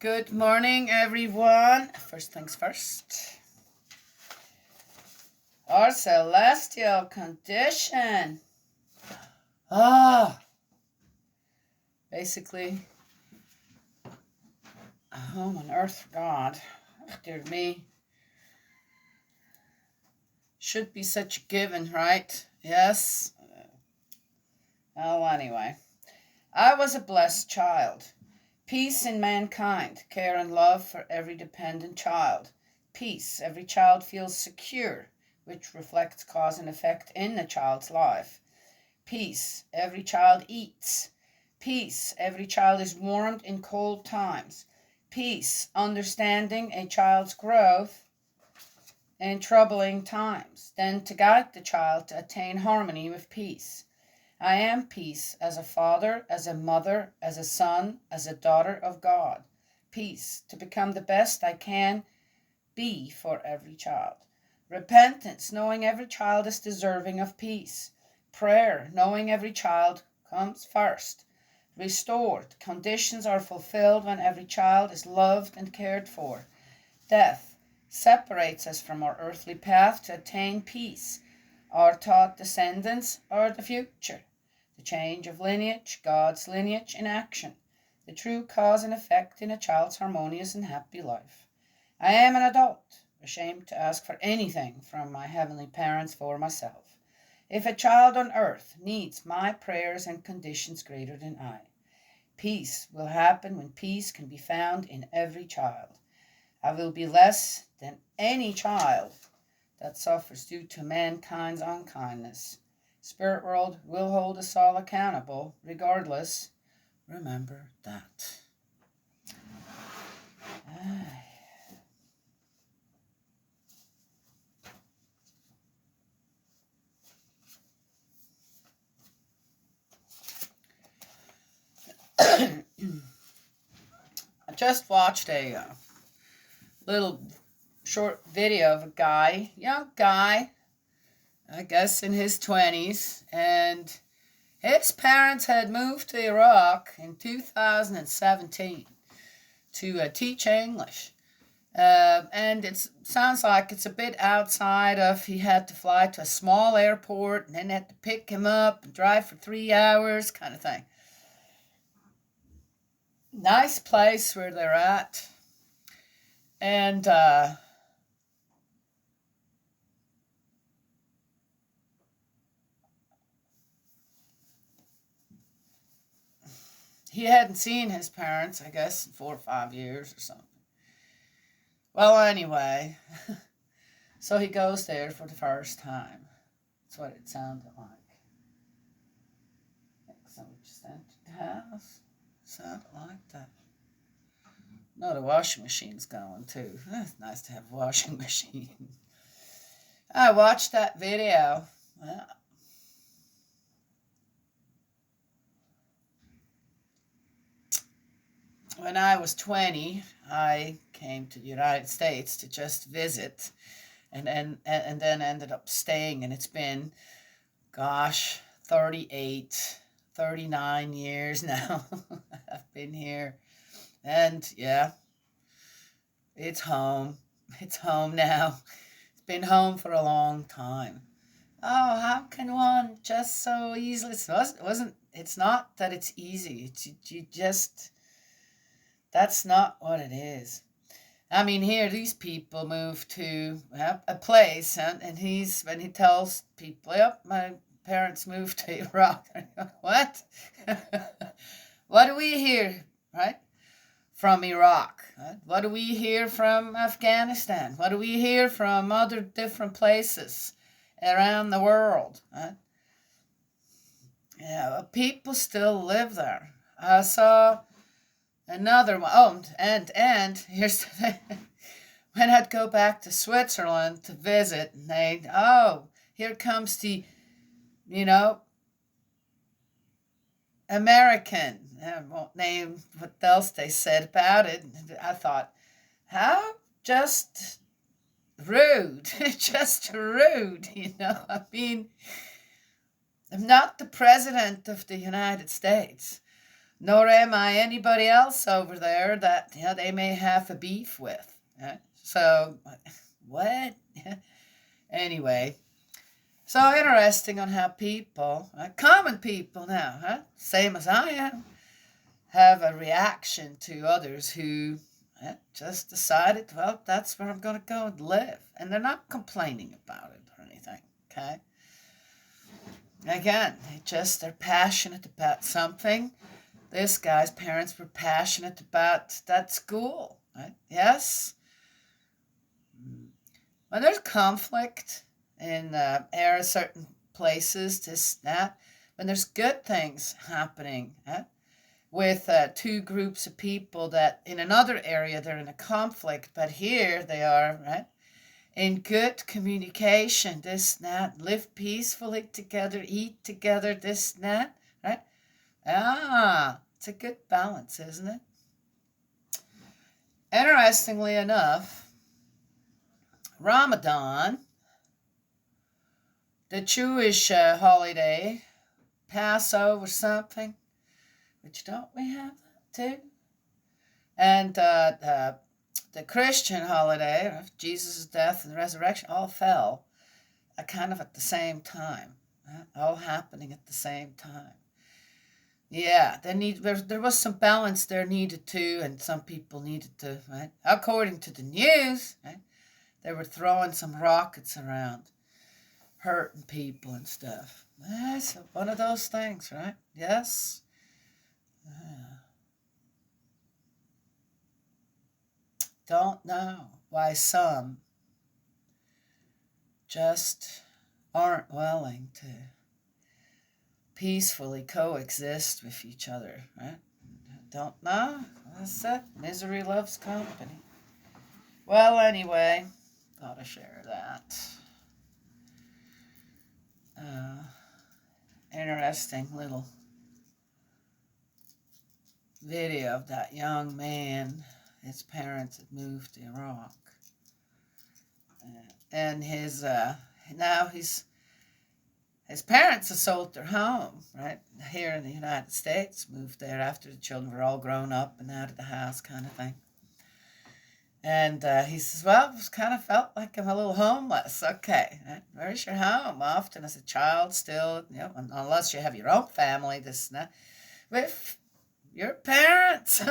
Good morning, everyone. First things first. Our celestial condition. Basically, a home on earth for God. Oh, dear me. Should be such a given, right? Yes. Oh, anyway. I was a blessed child. Peace in mankind, care and love for every dependent child. Peace, every child feels secure, which reflects cause and effect in the child's life. Peace, every child eats. Peace, every child is warmed in cold times. Peace, understanding a child's growth in troubling times, then to guide the child to attain harmony with peace. I am peace as a father, as a mother, as a son, as a daughter of God. Peace to become the best I can be for every child. Repentance, knowing every child is deserving of peace. Prayer, knowing every child comes first. Restored, conditions are fulfilled when every child is loved and cared for. Death separates us from our earthly path to attain peace. Our taught descendants are the future. The change of lineage, God's lineage in action, the true cause and effect in a child's harmonious and happy life. I am an adult, ashamed to ask for anything from my heavenly parents for myself. If a child on earth needs my prayers and conditions greater than I, peace will happen when peace can be found in every child. I will be less than any child that suffers due to mankind's unkindness. Spirit world will hold us all accountable, regardless. Remember that. I just watched a little short video of a guy, young guy, I guess in his 20s, and his parents had moved to Iraq in 2017 to teach English. And it sounds like it's a bit outside of, he had to fly to a small airport and then had to pick him up and drive for 3 hours kind of thing. Nice place where they're at. And he hadn't seen his parents, I guess, in 4 or 5 years or something. Well, anyway, so he goes there for the first time. That's what it sounded like. So we just entered the house. Sounded like that. No, the washing machine's going too. It's nice to have a washing machine. I watched that video. Well, when I was 20, I came to the United States to just visit, and then ended up staying, and it's been, 38, 39 years now. I've been here, and yeah, it's home. It's home now. It's been home for a long time. Oh, how can one just so easily? It's not that it's easy. You just. That's not what it is. I mean, here, these people move to a place, and when he tells people, yep, my parents moved to Iraq. What? What do we hear, right? From Iraq? Right? What do we hear from Afghanistan? What do we hear from other different places around the world? Right? Yeah, people still live there. I saw another one. Oh, and here's the thing. When I'd go back to Switzerland to visit, and here comes the, American. I won't name what else they said about it. I thought, how just rude. Just rude, I mean, I'm not the president of the United States. nor am I anybody else over there that they may have a beef with. So, what? Anyway, so interesting on how people, common people now, same as I am, have a reaction to others who just decided, well, that's where I'm going to go and live. And they're not complaining about it or anything, okay? Again, they're passionate about something. This guy's parents were passionate about that school, right? Yes? When there's conflict in certain places, that, when there's good things happening, with two groups of people that in another area they're in a conflict, but here they are, right, in good communication, this and that, live peacefully together, eat together, this and that, right? It's a good balance, isn't it? Interestingly enough, Ramadan, the Jewish holiday, Passover something, which don't we have that too? And the Christian holiday of Jesus' death and resurrection all fell kind of at the same time, all happening at the same time. Yeah, there was some balance there needed too, and some people needed to, right? According to the news, right, they were throwing some rockets around, hurting people and stuff. That's one of those things, right? Yes. Don't know why some just aren't willing to peacefully coexist with each other, right? Don't know. That's it. Misery loves company. Well, anyway, thought I'd share that. Interesting little video of that young man. His parents had moved to Iraq, and his parents had sold their home right here in the United States. Moved there after the children were all grown up and out of the house, kind of thing. And he says, "Well, it kind of felt like I'm a little homeless." Okay, right? Where's your home? Often as a child, still, unless you have your own family, this and that, with your parents.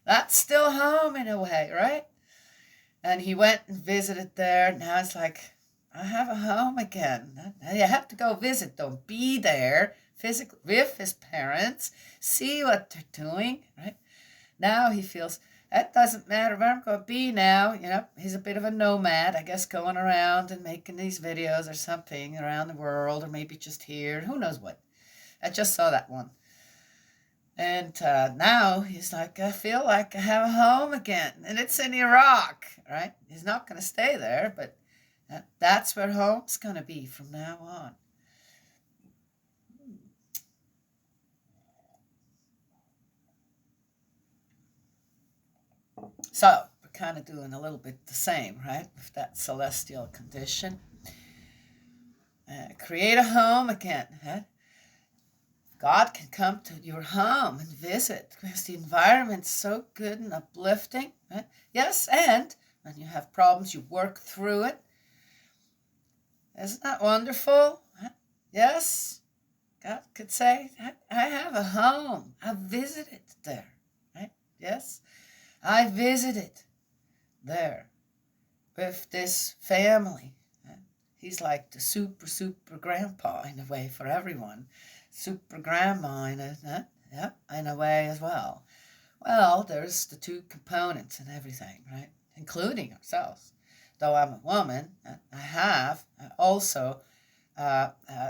That's still home in a way, right? And he went and visited there. Now it's like, I have a home again. You have to go visit, though. Be there physically with his parents. See what they're doing, right? Now he feels, that doesn't matter where I'm going to be now. He's a bit of a nomad, I guess, going around and making these videos or something around the world, or maybe just here. Who knows what. I just saw that one. And now he's like, I feel like I have a home again. And it's in Iraq, right? He's not going to stay there, but that's where home's going to be from now on. So we're kind of doing a little bit the same, right? With that celestial condition. Create a home again, right? God can come to your home and visit because the environment's so good and uplifting. Right? Yes, and when you have problems, you work through it. Isn't that wonderful? Yes, God could say, I have a home. I visited there. Right? Yes, I visited there with this family. He's like the super grandpa in a way for everyone. Super grandma in a way as well. Well, there's the two components and everything, right? Including ourselves. Though I'm a woman, I have also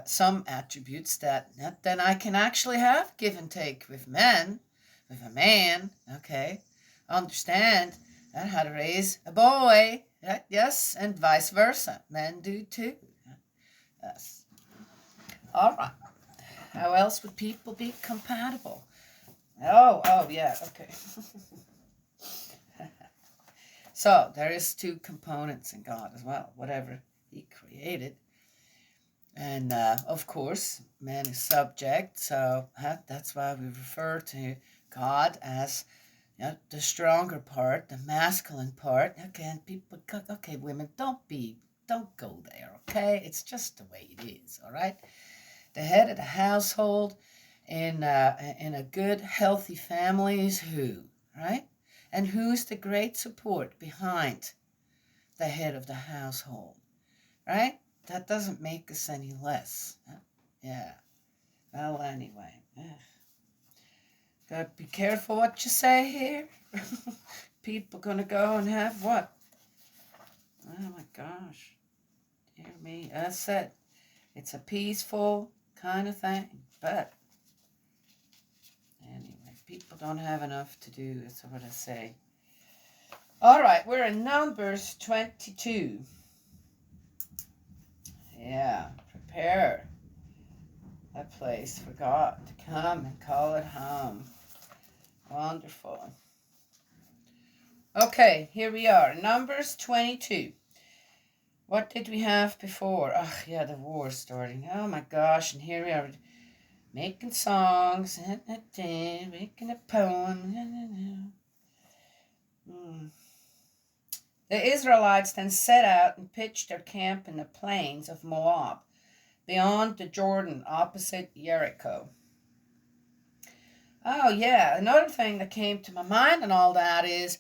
some attributes that then I can actually have give and take with men, with a man, okay? Understand how to raise a boy, right? Yes, and vice versa. Men do too. Yes. All right. How else would people be compatible? Oh, yeah, okay. So there is two components in God as well. Whatever he created, And of course, man is subject, so that's why we refer to God as, the stronger part, the masculine part. Again, people, okay, women, don't go there, okay? It's just the way it is, all right? The head of the household in a good, healthy family is who, right? And who's the great support behind the head of the household, right? That doesn't make us any less. Yeah. Well, anyway, gotta be careful what you say here. People gonna go and have what? Oh my gosh. Dear me. That's it. It's a peaceful kind of thing. But anyway, people don't have enough to do. That's what I say. All right, we're in Numbers 22. Yeah, prepare a place for God to come and call it home. Wonderful. Okay, here we are. Numbers 22. What did we have before? Oh, yeah, the war starting. Oh, my gosh. And here we are making songs, making a poem. The Israelites then set out and pitched their camp in the plains of Moab, beyond the Jordan, opposite Jericho. Oh, yeah, another thing that came to my mind and all that is,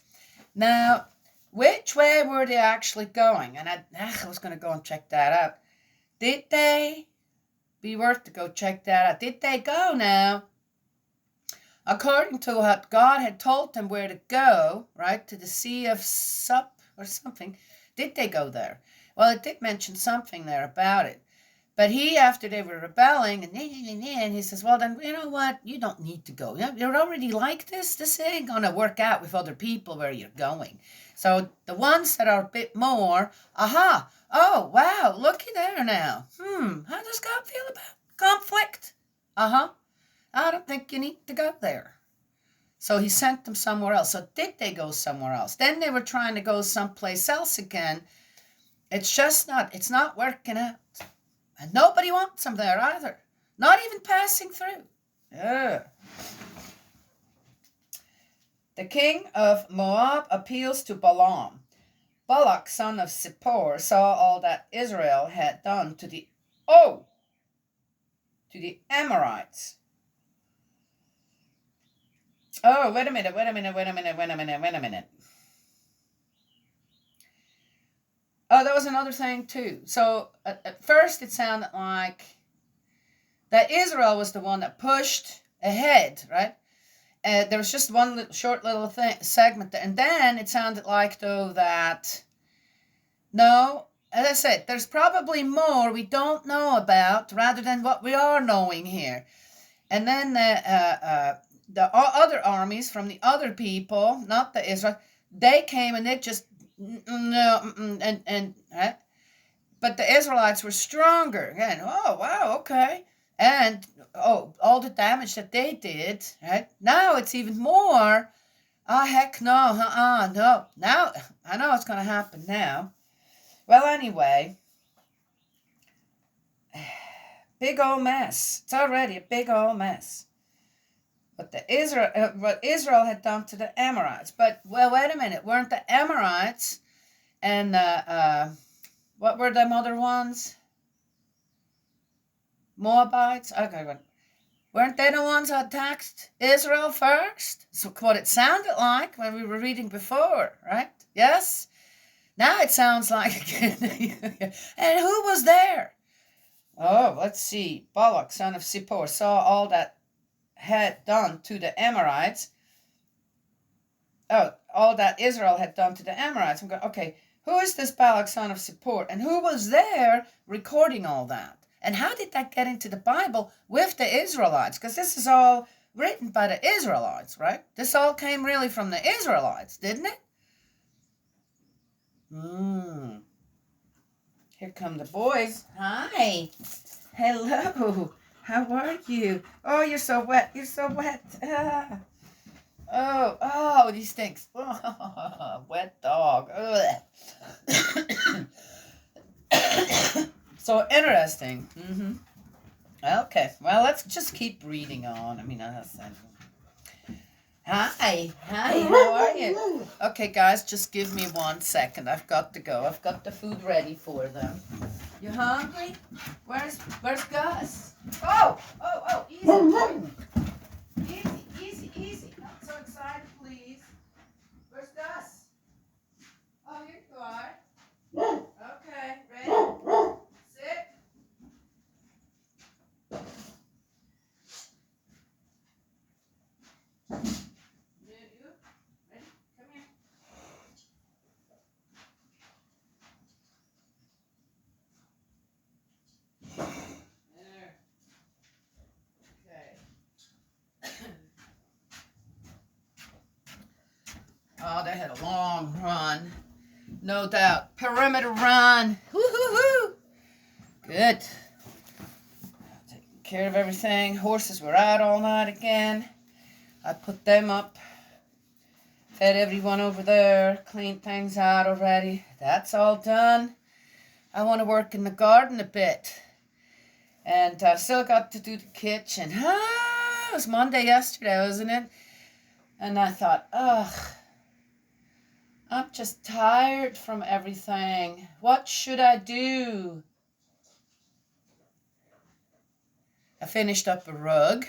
now, which way were they actually going? And I was going to go and check that out. Did they? Be worth to go check that out. Did they go now? According to what God had told them where to go, right, to the Sea of Sup or something, did they go there? Well, it did mention something there about it. But he, after they were rebelling, and he says, well, then, you know what? You don't need to go. You're already like this. This ain't going to work out with other people where you're going. So the ones that are a bit more, oh, wow, looky there now. How does God feel about conflict? I don't think you need to go there. So he sent them somewhere else. So did they go somewhere else? Then they were trying to go someplace else again. It's not working out. And nobody wants them there either. Not even passing through. Yeah. The king of Moab appeals to Balaam. Balak, son of Zippor, saw all that Israel had done to the Amorites. Oh, wait a minute. Oh, that was another thing too. So at first it sounded like that Israel was the one that pushed ahead, right? There was just one short little segment there. And then it sounded like, though, that, no, as I said, there's probably more we don't know about rather than what we are knowing here. And then the other armies from the other people, not the Israel, they came and they just, right? But the Israelites were stronger. Again, oh, wow, okay. And, all the damage that they did, right? Now it's even more. Oh, heck no, no. Now, I know it's going to happen now. Well, anyway, big old mess. It's already a big old mess. What Israel had done to the Amorites. But, well, wait a minute. Weren't the Amorites and, what were them other ones? Moabites? Okay, weren't they the ones that attacked Israel first? So what it sounded like when we were reading before, right? Yes? Now it sounds like, and who was there? Oh, let's see. Balak, son of Zippor, saw all that had done to the Amorites. Oh, all that Israel had done to the Amorites. I'm going, okay, who is this Balak, son of Zippor? And who was there recording all that? And how did that get into the Bible with the Israelites? Because this is all written by the Israelites, right? This all came really from the Israelites, didn't it? Here come the boys. Hi. Hello. How are you? Oh, you're so wet. You're so wet. Oh, these stinks. Wet dog. So interesting. Okay, well, let's just keep reading on. I mean, hi, how are you? Okay, guys, just give me 1 second. I've got to go. I've got the food ready for them. You hungry? Where's Gus? Oh, easy, boy. Easy. Not so excited, please. Where's Gus? Oh, here you are. Okay, ready? Sit. You. Ready? Come here. There. Okay. Oh, they had a long run. No doubt. Perimeter run. Woo-hoo-hoo. Good. Taking care of everything. Horses were out all night again. I put them up. Fed everyone over there. Cleaned things out already. That's all done. I want to work in the garden a bit. And I've still got to do the kitchen. It was Monday yesterday, wasn't it? And I thought, ugh. I'm just tired from everything. What should I do? I finished up a rag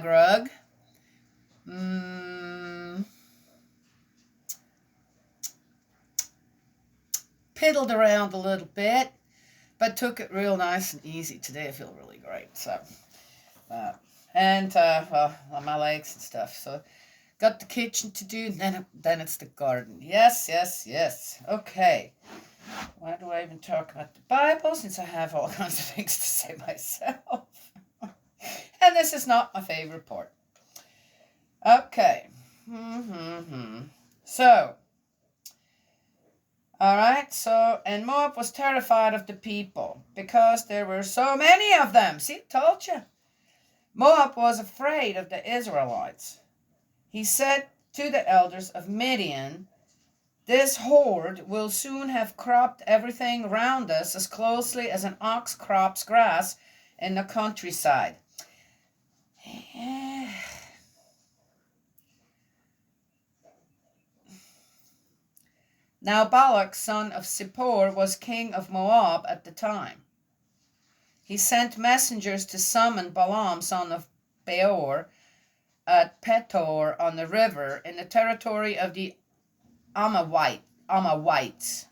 rug. Piddled around a little bit, but took it real nice and easy. Today I feel really great. So, well, my legs and stuff. So, got the kitchen to do, and then it's the garden. Yes. Okay. Why do I even talk about the Bible since I have all kinds of things to say myself? And this is not my favorite part. Okay. So, all right. So, and Moab was terrified of the people because there were so many of them. See, told you. Moab was afraid of the Israelites. He said to the elders of Midian, "This horde will soon have cropped everything round us as closely as an ox crops grass in the countryside." Now Balak, son of Zippor, was king of Moab at the time. He sent messengers to summon Balaam, son of Beor, at Petor on the river in the territory of the Amawites,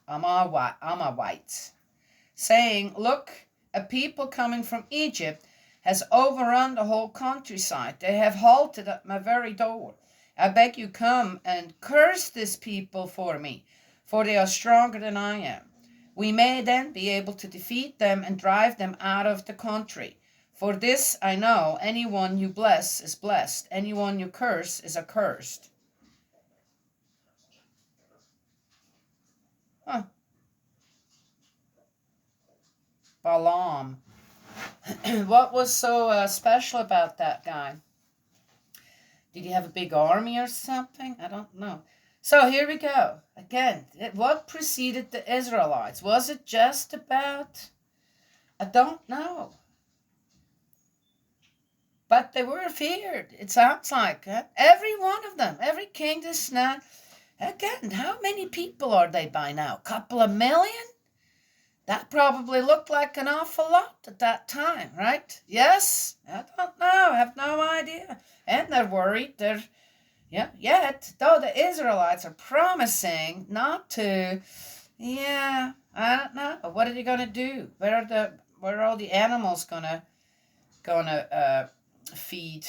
saying, "Look, a people coming from Egypt has overrun the whole countryside. They have halted at my very door. I beg you, come and curse this people for me, for they are stronger than I am. We may then be able to defeat them and drive them out of the country. For this I know, anyone you bless is blessed, anyone you curse is accursed." Huh. Balaam. What was so special about that guy? Did he have a big army or something? I don't know. So here we go. Again, what preceded the Israelites? Was it just about... I don't know. But they were feared. It sounds like every one of them, every king this now. Again, how many people are they by now? A couple of million? That probably looked like an awful lot at that time, right? Yes? I don't know. I have no idea. And they're worried. Yet, though the Israelites are promising not to, I don't know. What are they going to do? Where are all the animals gonna feed?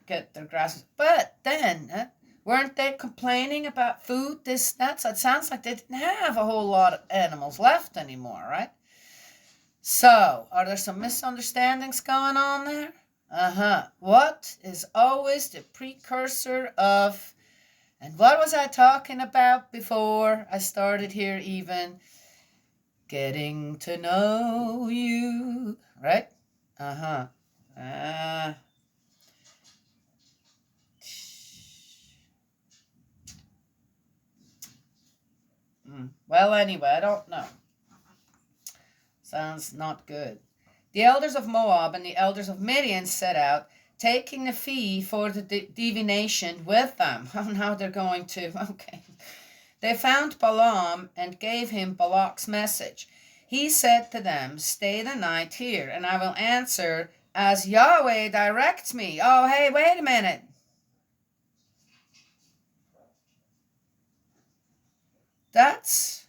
Get their grass. But then, weren't they complaining about food? That sounds like they didn't have a whole lot of animals left anymore, right? So, are there some misunderstandings going on there? What is always the precursor of, and what was I talking about before I started here even? Getting to know you, right? Well, anyway, I don't know. Sounds not good. The elders of Moab and the elders of Midian set out, taking the fee for the divination with them. Oh, now they're going to. Okay. They found Balaam and gave him Balak's message. He said to them, "Stay the night here, and I will answer as Yahweh directs me." Oh, hey, wait a minute. That's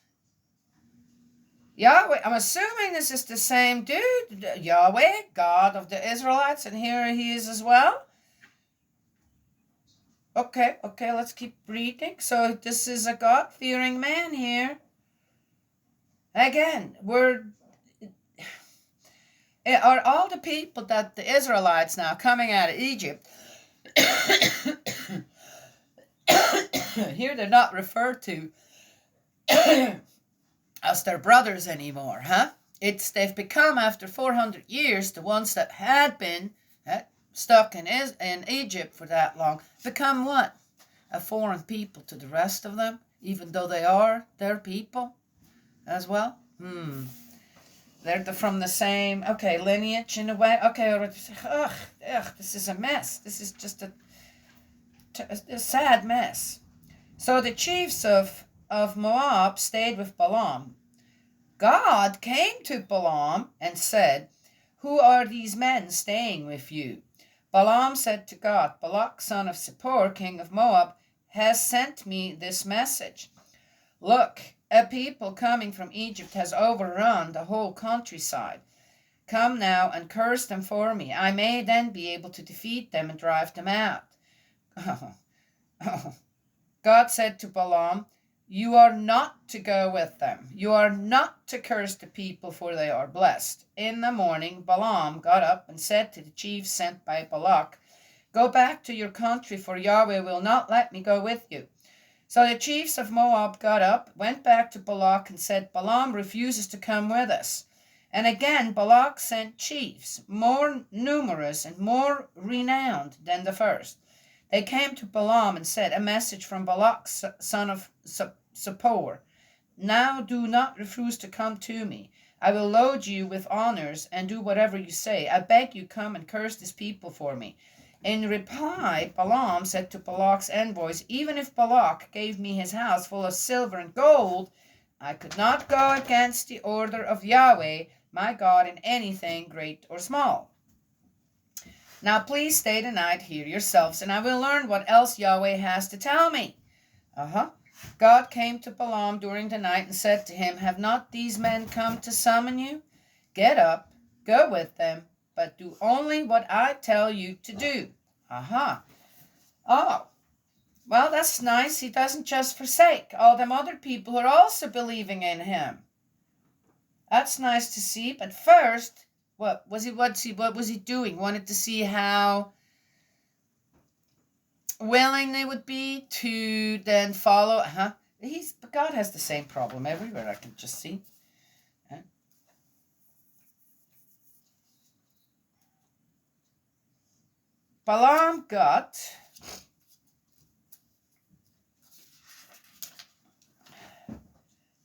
Yahweh. I'm assuming this is the same dude, Yahweh, God of the Israelites, and here he is as well. Okay, let's keep reading. So this is a God-fearing man here. Again, are all the people that the Israelites now coming out of Egypt, here they're not referred to as their brothers anymore, huh? They've become, after 400 years, the ones that had been stuck in Egypt for that long, become what? A foreign people to the rest of them, even though they are their people as well? They're from the same, lineage in a way. This is a mess. This is just a sad mess. So the chiefs of Moab stayed with Balaam. God came to Balaam and said, "Who are these men staying with you?" Balaam said to God, "Balak, son of Zippor, king of Moab, has sent me this message. Look, a people coming from Egypt has overrun the whole countryside. Come now and curse them for me. I may then be able to defeat them and drive them out." God said to Balaam, "You are not to go with them. You are not to curse the people, for they are blessed." In the morning, Balaam got up and said to the chief sent by Balak, "Go back to your country, for Yahweh will not let me go with you." So the chiefs of Moab got up, went back to Balak, and said, "Balaam refuses to come with us." And again Balak sent chiefs, more numerous and more renowned than the first. They came to Balaam and said, "A message from Balak, son of Zippor. Now do not refuse to come to me. I will load you with honors and do whatever you say. I beg you, come and curse this people for me." In reply, Balaam said to Balak's envoys, "Even if Balak gave me his house full of silver and gold, I could not go against the order of Yahweh, my God, in anything great or small. Now please stay the night here yourselves, and I will learn what else Yahweh has to tell me." God came to Balaam during the night and said to him, "Have not these men come to summon you? Get up, go with them, but do only what I tell you to do." Oh, well, that's nice. He doesn't just forsake all them other people who are also believing in him. That's nice to see. But first, what was he doing? Wanted to see how willing they would be to then follow. God has the same problem everywhere, I can just see. Balaam got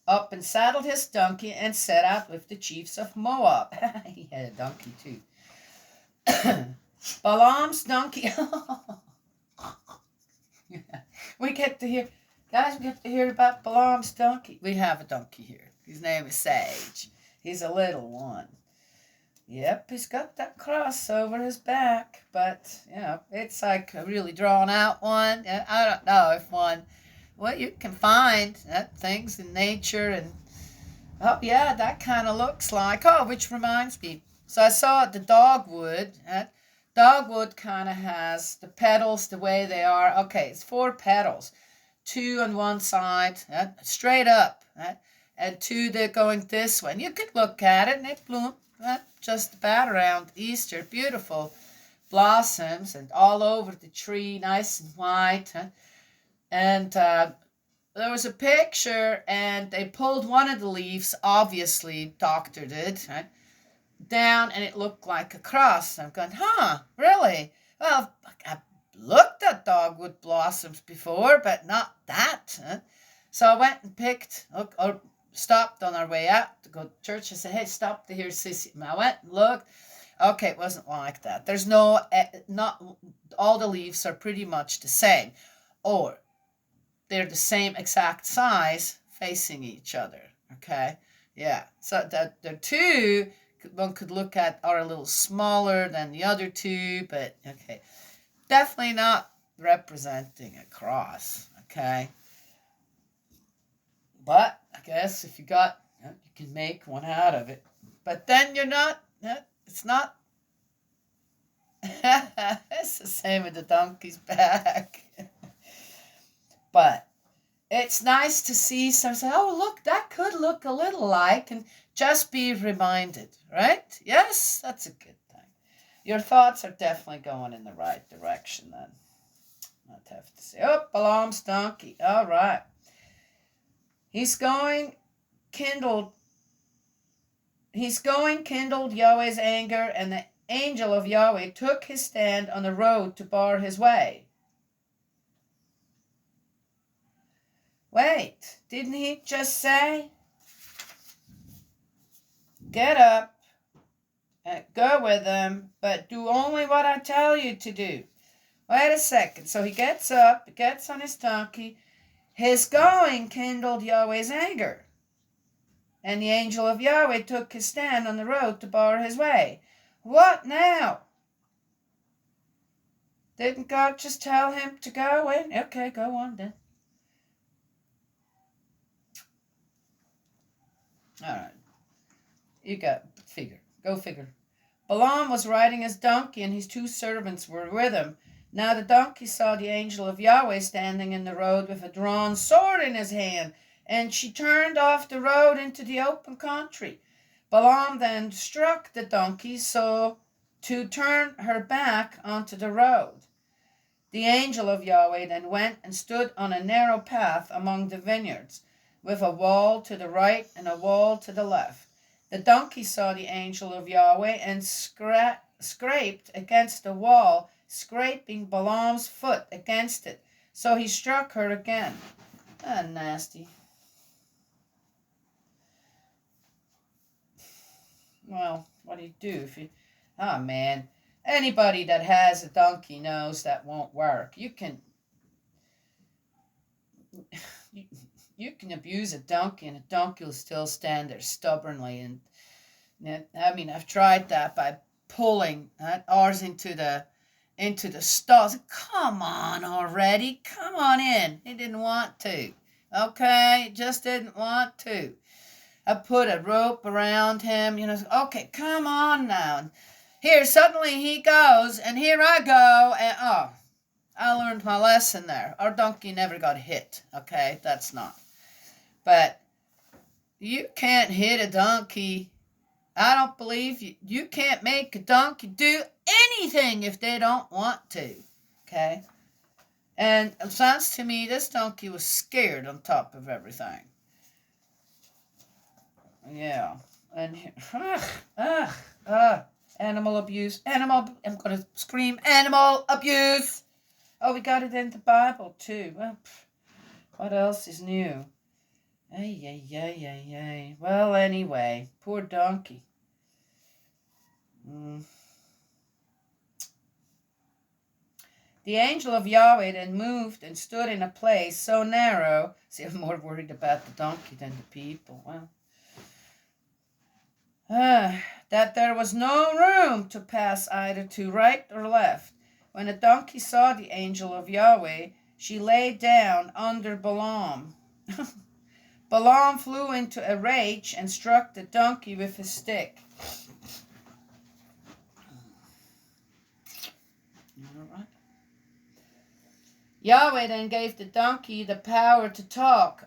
up and saddled his donkey and set out with the chiefs of Moab. He had a donkey too. Balaam's donkey. We get to hear about Balaam's donkey. We have a donkey here. His name is Sage. He's a little one. Yep, he's got that cross over his back, but, it's like a really drawn out one. I don't know if you can find things in nature, and, that kind of looks like, which reminds me. So I saw the dogwood. Dogwood kind of has the petals the way they are. Okay, it's 4 petals. 2 on one side, straight up, and 2 that going this way. And you could look at it, and it bloom just about around Easter. Beautiful blossoms and all over the tree, nice and white. And there was a picture, and they pulled one of the leaves, obviously doctor did, down, and it looked like a cross. I'm going, really? Well, I've looked at dogwood blossoms before, but not that. So I went and picked, or stopped on our way out to go to church. I said, hey, stop to hear Sissy. And I went and looked. Okay, it wasn't like that. There's no, not all the leaves are pretty much the same. Or they're the same exact size facing each other. Okay? Yeah. So the two one could look at are a little smaller than the other two, but okay. Definitely not representing a cross. Okay? But I guess if you got, you can make one out of it. But then you're not, it's not, it's the same with the donkey's back. But it's nice to see some say, oh, look, that could look a little like, and just be reminded, right? Yes, that's a good thing. Your thoughts are definitely going in the right direction then. I'd have to say, oh, Balaam's donkey. All right. He's going, kindled Yahweh's anger, and the angel of Yahweh took his stand on the road to bar his way. Wait, didn't he just say, get up, and go with them, but do only what I tell you to do? Wait a second. So he gets up, gets on his donkey. His going kindled Yahweh's anger, and the angel of Yahweh took his stand on the road to bar his way. What now? Didn't God just tell him to go in? Okay, go on then. All right. You got figure. Go figure. Balaam was riding his donkey, and his two servants were with him. Now the donkey saw the angel of Yahweh standing in the road with a drawn sword in his hand, and she turned off the road into the open country. Balaam then struck the donkey so to turn her back onto the road. The angel of Yahweh then went and stood on a narrow path among the vineyards, with a wall to the right and a wall to the left. The donkey saw the angel of Yahweh and scraped against the wall, scraping Balaam's foot against it. So he struck her again. Ah, nasty. Well, what do you do if you... Oh, man. Anybody that has a donkey knows that won't work. You can abuse a donkey, and a donkey will still stand there stubbornly. And I mean, I've tried that by pulling ours into the stalls. Come on already. Come on in. He didn't want to. Okay? Just didn't want to. I put a rope around him. Okay, come on now. And here, suddenly he goes, and here I go, and I learned my lesson there. Our donkey never got hit. Okay? That's not. But you can't hit a donkey. I don't believe you can't make a donkey do anything if they don't want to. Okay? And it sounds to me this donkey was scared on top of everything. Yeah. And animal abuse. I'm going to scream animal abuse. Oh, we got it in the Bible too. Well, what else is new? Ay. Well, anyway, poor donkey. The angel of Yahweh then moved and stood in a place so narrow. See, I'm more worried about the donkey than the people. Well, that there was no room to pass either to right or left. When the donkey saw the angel of Yahweh, she lay down under Balaam. Balaam flew into a rage and struck the donkey with his stick. All right. Yahweh then gave the donkey the power to talk.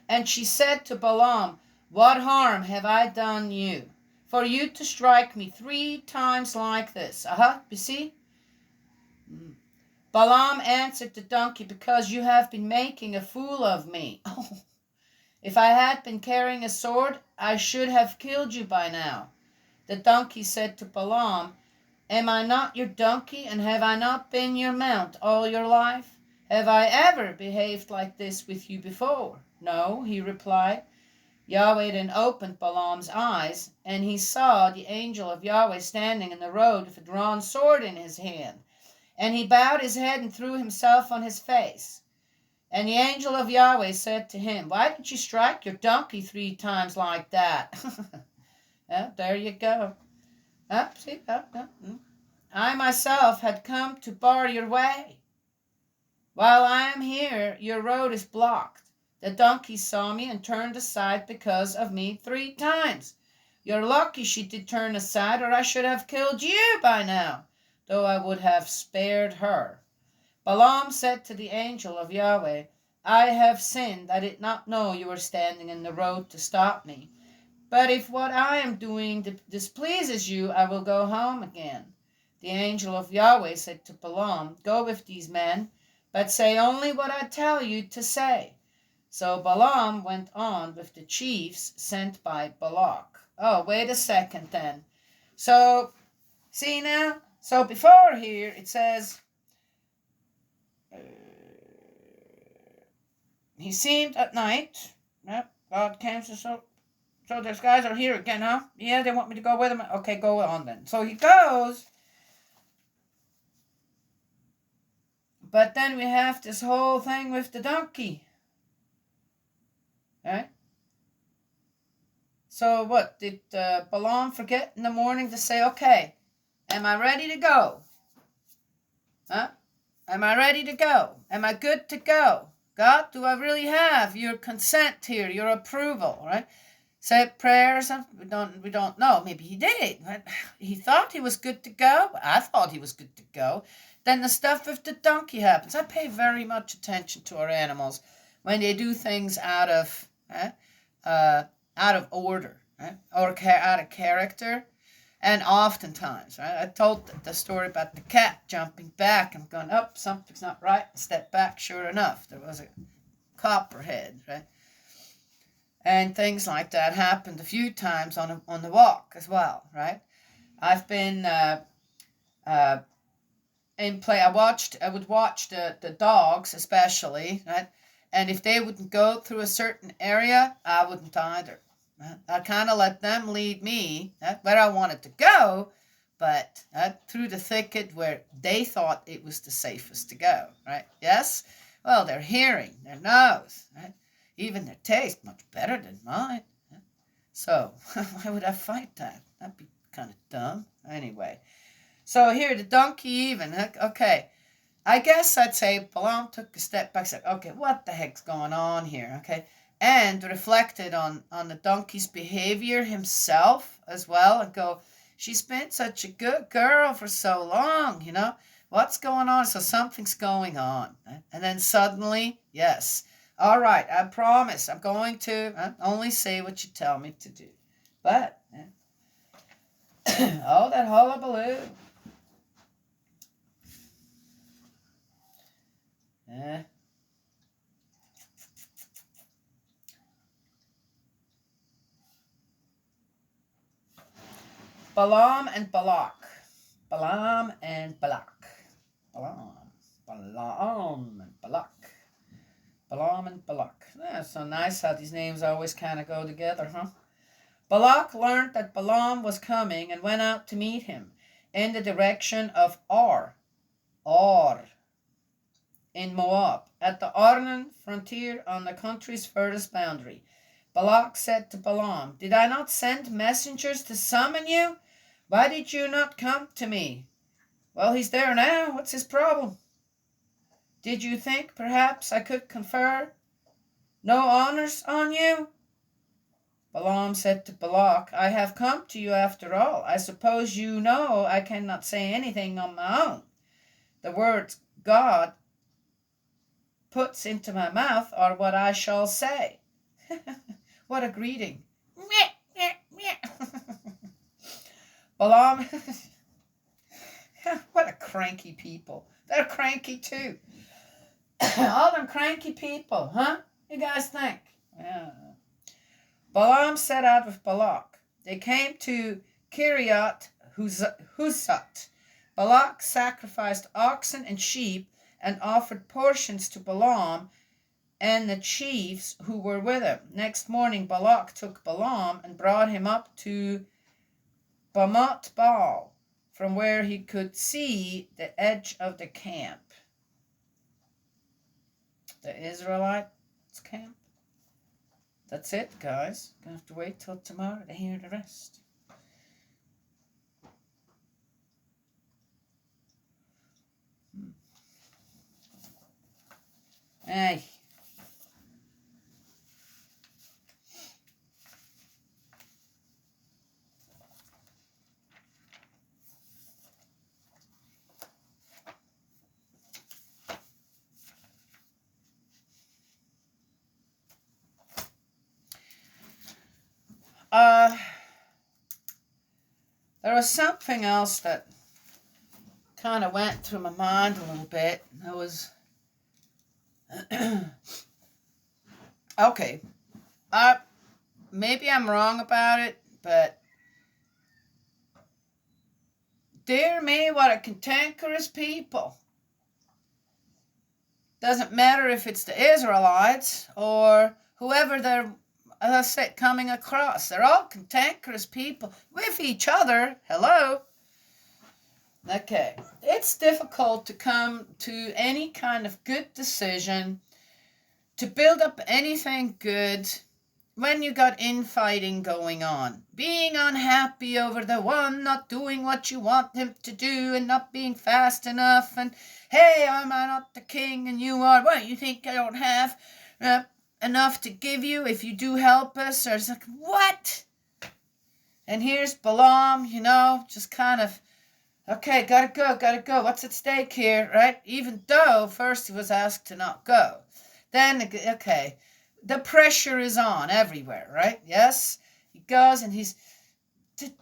And she said to Balaam, what harm have I done you, for you to strike me 3 times like this? You see? Balaam answered the donkey, because you have been making a fool of me. If I had been carrying a sword, I should have killed you by now. The donkey said to Balaam, am I not your donkey, and have I not been your mount all your life? Have I ever behaved like this with you before? No, he replied. Yahweh then opened Balaam's eyes, and he saw the angel of Yahweh standing in the road with a drawn sword in his hand. And he bowed his head and threw himself on his face. And the angel of Yahweh said to him, "Why did you strike your donkey 3 times like that?" There you go. See, I myself had come to bar your way. While I am here, your road is blocked. The donkey saw me and turned aside because of me 3 times. You're lucky she did turn aside, or I should have killed you by now, though I would have spared her. Balaam said to the angel of Yahweh, "I have sinned. I did not know you were standing in the road to stop me. But if what I am doing displeases you, I will go home again." The angel of Yahweh said to Balaam, "Go with these men, but say only what I tell you to say." So Balaam went on with the chiefs sent by Balak. Oh, wait a second then. So, see now? So before here it says, he seemed at night. Yep, God came to so those guys are here again, huh? Yeah, they want me to go with them. Okay, go on then. So he goes. But then we have this whole thing with the donkey. Right? So what? Did Balaam forget in the morning to say, "Okay, am I ready to go? Huh? Am I ready to go? Am I good to go? God, do I really have your consent here, your approval?" Right? Say prayer or something. We don't know. Maybe he did. Right? He thought he was good to go. I thought he was good to go. Then the stuff with the donkey happens. I pay very much attention to our animals when they do things out of order, right? Or out of character. And oftentimes, right? I told the story about the cat jumping back. I'm going, "Oh, something's not right." Step back. Sure enough, there was a copperhead, right? And things like that happened a few times on the walk as well, right? I've been in play. I would watch the dogs especially, right? And if they wouldn't go through a certain area, I wouldn't either. Right? I kind of let them lead me where I wanted to go, but through the thicket where they thought it was the safest to go, right? Yes? Well, their hearing, their nose, right? Even their taste, much better than mine. Right? So, why would I fight that? That'd be kind of dumb. Anyway. So here, the donkey even. Okay. I guess I'd say Balaam took a step back, said, "Okay, what the heck's going on here?" Okay. And reflected on the donkey's behavior himself as well and go, "She's been such a good girl for so long, you know. What's going on?" So something's going on. And then suddenly, yes. "All right, I promise I'm going to only say what you tell me to do." But, oh, that hullabaloo. Balaam and Balak. Balaam and Balak. Balaam. Balaam and Balak. Balaam and Balak. Yeah, so nice how these names always kind of go together, huh? Balak learned that Balaam was coming and went out to meet him in the direction of Or in Moab, at the Arnon frontier on the country's furthest boundary. Balak said to Balaam, "Did I not send messengers to summon you? Why did you not come to me?" "Well, he's there now. What's his problem?" "Did you think, perhaps, I could confer no honors on you?" Balaam said to Balak, "I have come to you after all. I suppose you know I cannot say anything on my own. The words God puts into my mouth are what I shall say." What a greeting. Balaam, what a cranky people. They're cranky too. All them cranky people, huh? You guys think? Yeah. Balaam set out with Balak. They came to Kiriath Husat. Balak sacrificed oxen and sheep and offered portions to Balaam and the chiefs who were with him. Next morning Balak took Balaam and brought him up to Bamot Baal, from where he could see the edge of the camp. The Israelites' camp. That's it, guys. Gonna have to wait till tomorrow to hear the rest. Hey. There was something else that kind of went through my mind a little bit. That was okay. Maybe I'm wrong about it, but dear me, what a cantankerous people. Doesn't matter if it's the Israelites or whoever they're, as I said, coming across. They're all cantankerous people with each other. Hello? Okay. It's difficult to come to any kind of good decision, to build up anything good when you got infighting going on. Being unhappy over the one not doing what you want him to do and not being fast enough, and hey, am I not the king and you are? What, you think I don't have enough to give you if you do help us? Or it's like, what? And here's Balaam, just kind of, okay, gotta go. What's at stake here, right? Even though first he was asked to not go. Then, okay, the pressure is on everywhere, right? Yes, he goes and he's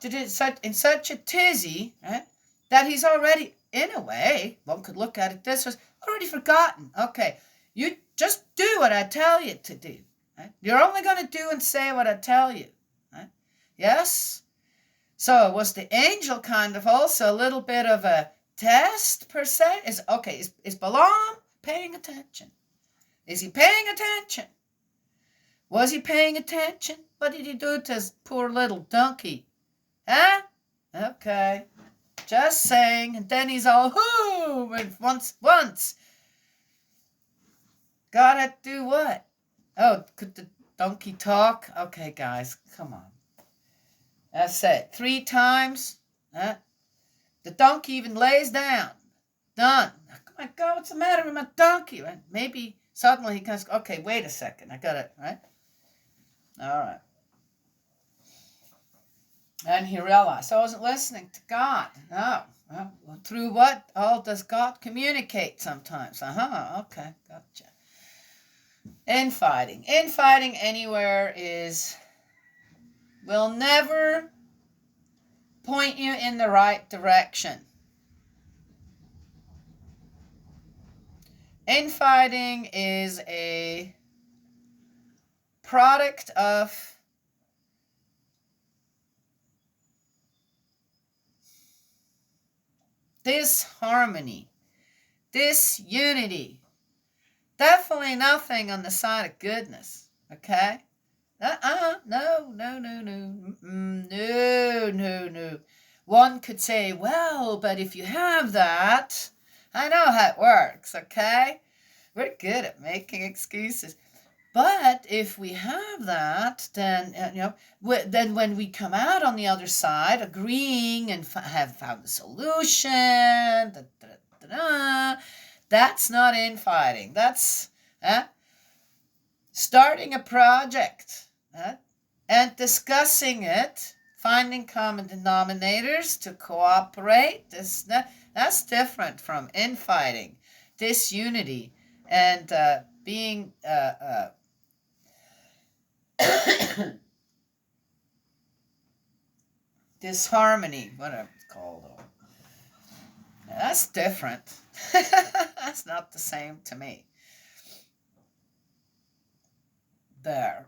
in such a tizzy, right, that he's already, in a way, one could look at it this way, already forgotten. Okay, you just do what I tell you to do. Right? You're only going to do and say what I tell you. Right? Yes? So was the angel kind of also a little bit of a test, per se? Is Balaam paying attention? Is he paying attention? Was he paying attention? What did he do to his poor little donkey? Huh? Okay. Just saying. And then he's all, whoo! And once. God had to do what? Oh, could the donkey talk? Okay, guys, come on. That's it. 3 times. Huh? The donkey even lays down. Done. Oh my God, what's the matter with my donkey? Right? Maybe suddenly he goes, okay, wait a second. I got it, right? All right. And he realized I wasn't listening to God. No. Well, through what all does God communicate sometimes? Okay, gotcha. Infighting. Infighting anywhere will never point you in the right direction. Infighting is a product of disharmony, disunity. Definitely nothing on the side of goodness, okay? No. One could say, well, but if you have that, I know how it works, okay? We're good at making excuses. But if we have that, then, then when we come out on the other side, agreeing and have found a solution, that's not infighting. That's starting a project and discussing it, finding common denominators to cooperate. That's different from infighting, disunity, and being disharmony, whatever it's called. That's different. That's not the same to me. There.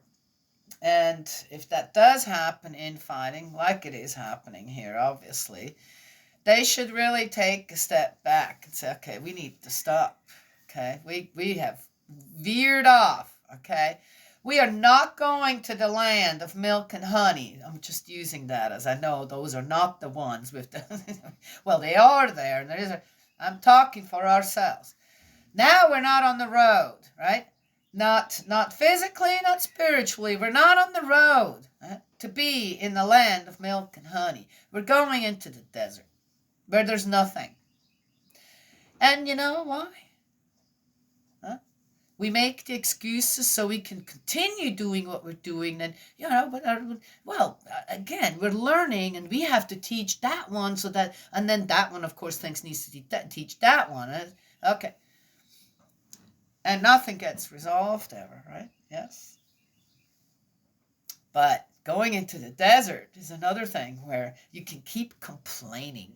And if that does happen, infighting, like it is happening here, obviously, they should really take a step back and say, okay, we need to stop. Okay, we have veered off, okay? We are not going to the land of milk and honey. I'm just using that as I know those are not the ones with the, well, they are there, and there is I'm talking for ourselves. Now we're not on the road, right? Not physically, not spiritually. We're not on the road to be in the land of milk and honey. We're going into the desert where there's nothing. And you know why? We make the excuses so we can continue doing what we're doing. And, but again, we're learning and we have to teach that one so that, and then that one, of course, needs to teach that one. Okay. And nothing gets resolved ever, right? Yes. But going into the desert is another thing where you can keep complaining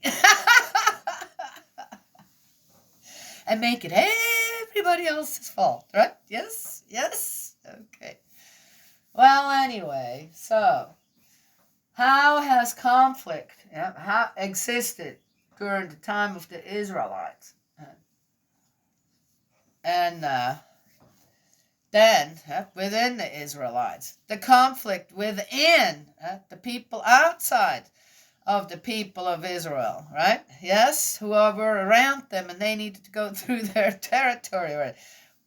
and make it everybody else's fault, right? Yes, yes, okay. Well, anyway, so how has conflict existed during the time of the Israelites? And then within the Israelites, the conflict within the people outside of the people of Israel, right? Yes, who were around them and they needed to go through their territory. Right?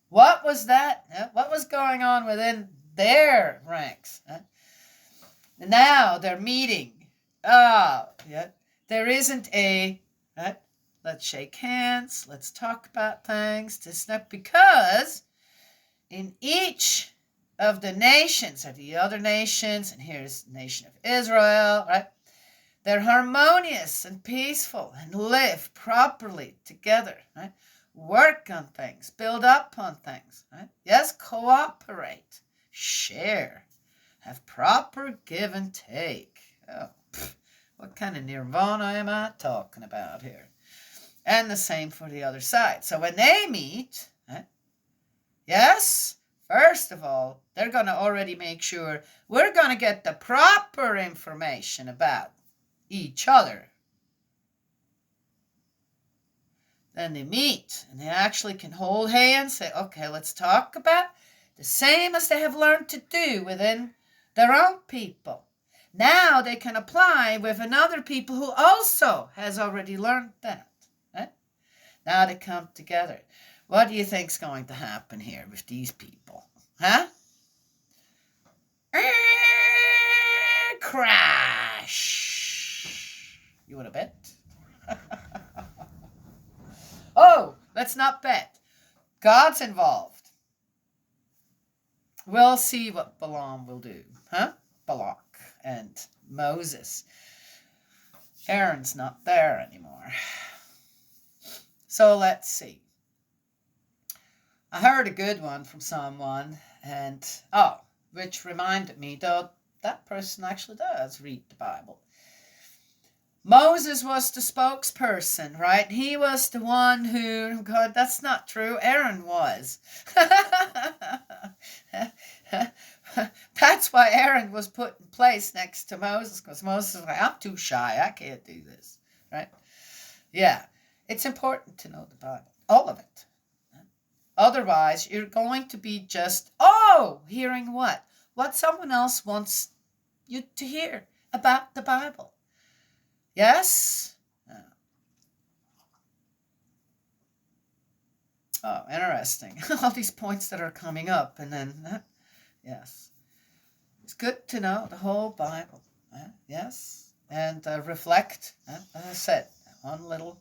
What was that? What was going on within their ranks? Now they're meeting. There isn't a, let's shake hands, let's talk about things, because in each of the nations, or the other nations, and here's the nation of Israel, right? They're harmonious and peaceful and live properly together, right? Work on things, build up on things, right? Yes, cooperate, share, have proper give and take. Oh, what kind of nirvana am I talking about here? And the same for the other side. So when they meet, yes, first of all, they're going to already make sure we're going to get the proper information about each other. Then they meet and they actually can hold hands, say, okay, let's talk about the same as they have learned to do within their own people. Now they can apply with another people who also has already learned that. Right? Now they come together. What do you think's going to happen here with these people? Crash! You want to bet? Oh, let's not bet. God's involved. We'll see what Balaam will do. Balak and Moses. Aaron's not there anymore. So let's see. I heard a good one from someone, and which reminded me, though that person actually does read the Bible. Moses was the spokesperson, right? He was the one who, God, that's not true. Aaron was. That's why Aaron was put in place next to Moses, because Moses was like, I'm too shy. I can't do this, right? Yeah, it's important to know the Bible, all of it. Otherwise, you're going to be just, hearing what? What someone else wants you to hear about the Bible. Yes? Oh, interesting. All these points that are coming up. And then, yes. It's good to know the whole Bible. Yes? And reflect, as I said, one little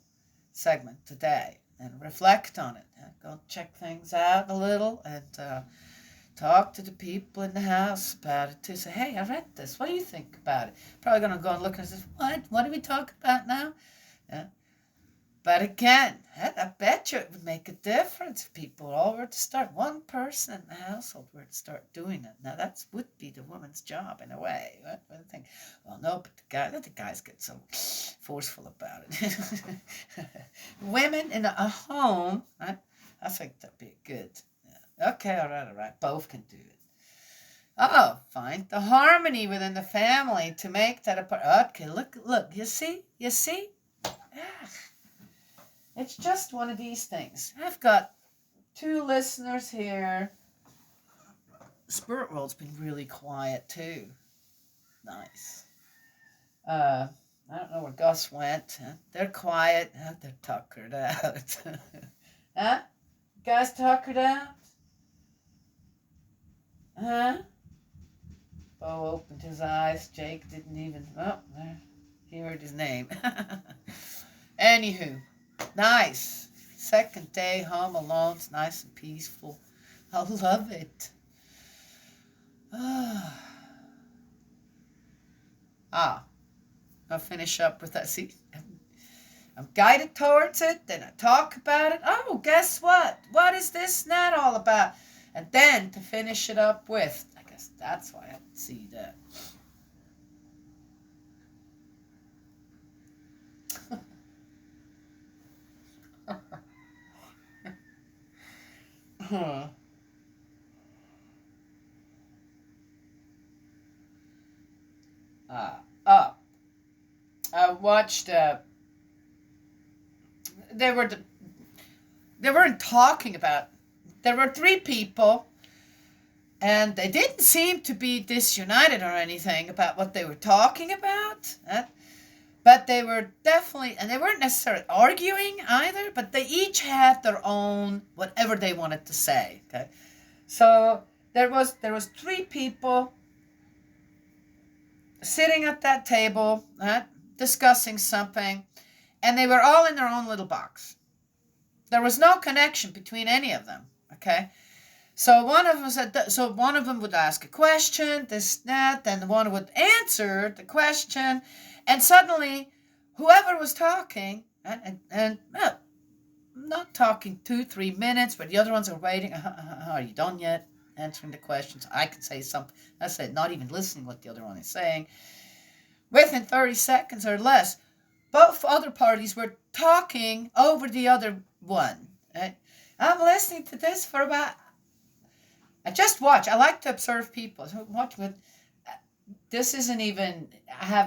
segment today. And reflect on it. Go check things out a little and talk to the people in the house about it too. Say, hey, I read this. What do you think about it? Probably going to go and look and say, what do we talk about now? But again, I bet you it would make a difference if people all were to start. One person in the household were to start doing it. Now, that would be the woman's job in a way. What do you think? Well, no, but the guys get so forceful about it. Women in a home, right? I think that'd be good. Yeah. Okay, all right. Both can do it. Oh, fine. The harmony within the family to make that a part. Okay, look, you see? Yeah. It's just one of these things. I've got 2 listeners here. Spirit World's been really quiet too. Nice. I don't know where Gus went. They're quiet. They're tuckered out. Huh? You guys tuckered out? Huh? Bo opened his eyes. Jake didn't even... Oh, there. He heard his name. Anywho. Nice. Second day home alone. It's nice and peaceful. I love it. I'll finish up with that. See, I'm guided towards it, then I talk about it. Oh, guess what? What is this and that all about? And then to finish it up with, I guess that's why I see that. I watched. They weren't talking about. There were 3 people, and they didn't seem to be disunited or anything about what they were talking about. But they were definitely, and they weren't necessarily arguing either. But they each had their own whatever they wanted to say. Okay, so there was 3 people sitting at that table, discussing something, and they were all in their own little box. There was no connection between any of them. Okay, so one of them would ask a question, this, that, then the one would answer the question, and suddenly, whoever was talking, and not talking 2-3 minutes, but the other ones are waiting. Are you done yet? Answering the questions. I could say something. I said, not even listening what the other one is saying. Within 30 seconds or less, both other parties were talking over the other one. Right? I'm listening to this for about... I just watch. I like to observe people. So watch with... This isn't even... I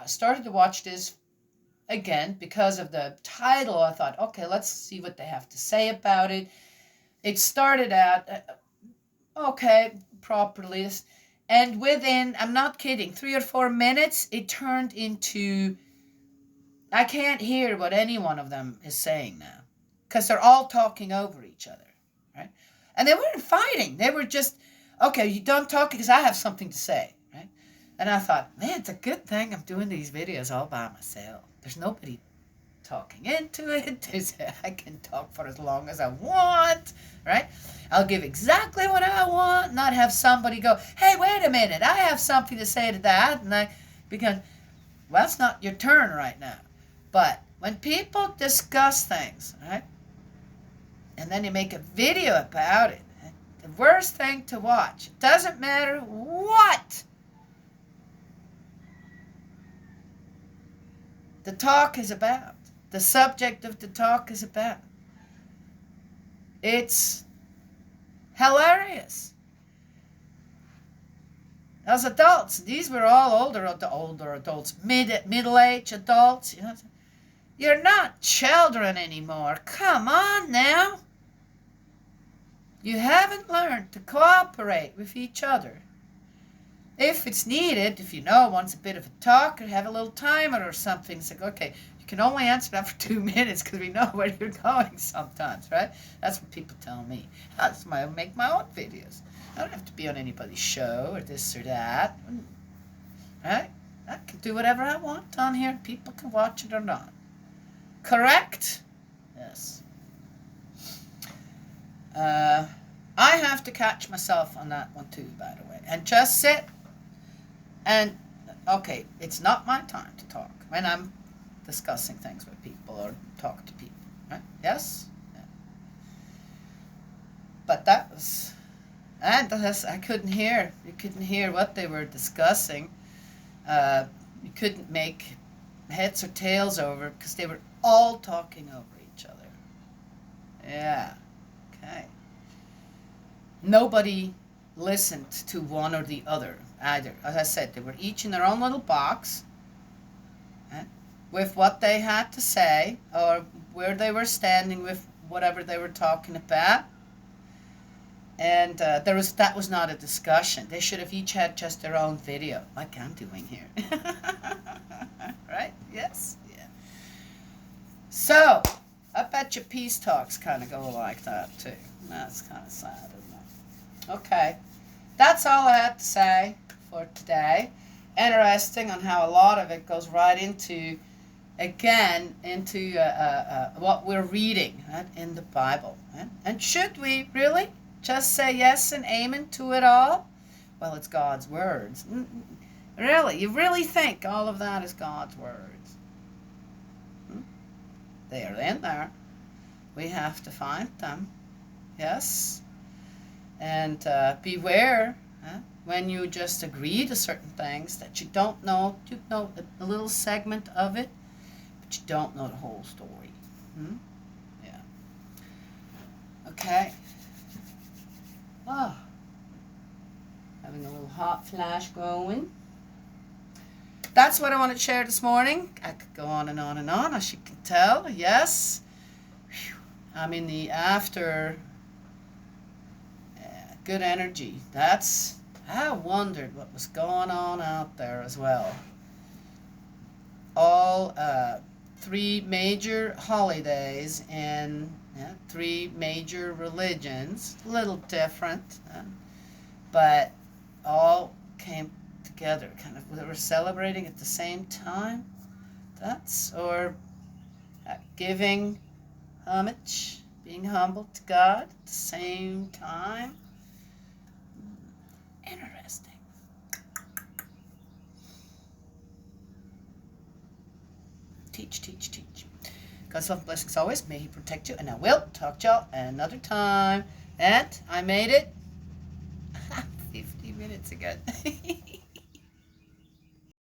started to watch this again because of the title. I thought, okay, let's see what they have to say about it. It started out, okay, properly. And within, I'm not kidding, 3 or 4 minutes, it turned into... I can't hear what any one of them is saying now. Because they're all talking over each other, right? And they weren't fighting. They were just, okay, you done talking because I have something to say, right? And I thought, man, it's a good thing I'm doing these videos all by myself. There's nobody talking into it. I can talk for as long as I want, right? I'll give exactly what I want, not have somebody go, hey, wait a minute, I have something to say to that. And because, well, it's not your turn right now. But when people discuss things, right, and then you make a video about it, the worst thing to watch, it doesn't matter what the talk is about, the subject of the talk is about. It's hilarious. As adults, these were all older adults, middle-aged adults. You know, you're not children anymore. Come on now. You haven't learned to cooperate with each other. If it's needed, if you know one's a bit of a talker, have a little timer or something. It's like, okay, you can only answer that for 2 minutes because we know where you're going sometimes, right? That's what people tell me. That's why I make my own videos. I don't have to be on anybody's show or this or that, right? I can do whatever I want on here. People can watch it or not. Correct? Yes. I have to catch myself on that one too, by the way. And just sit and, okay, it's not my time to talk when I'm discussing things with people or talk to people, right? Yes? Yeah. But that was... And I couldn't hear. You couldn't hear what they were discussing. You couldn't make heads or tails over because they were all talking over each other. Yeah. Okay. Nobody listened to one or the other either. As I said, they were each in their own little box with what they had to say or where they were standing with whatever they were talking about. And that was not a discussion. They should have each had just their own video, like I'm doing here. Right? Yes? Yeah. So, I bet you peace talks kind of go like that, too. That's kind of sad, isn't it? Okay. That's all I had to say for today. Interesting on how a lot of it goes right into, again, into what we're reading, right, in the Bible. Right? And should we really just say yes and amen to it all? Well, it's God's words. Really? You really think all of that is God's words? They are in there. We have to find them. Yes? And beware when you just agree to certain things that you don't know. You know a little segment of it, but you don't know the whole story. Yeah. Okay. Oh, having a little hot flash going. That's what I want to share this morning. I could go on and on and on, as you can tell. Yes. Whew. I'm in the after. Good energy. I wondered what was going on out there as well. All 3 major holidays in 3 major religions, a little different, but all came together. Kind of, they were celebrating at the same time. Giving homage, being humble to God at the same time. Interesting. Teach, teach, teach. God's love and blessings always. May He protect you. And I will talk to y'all another time. And I made it 50 minutes ago.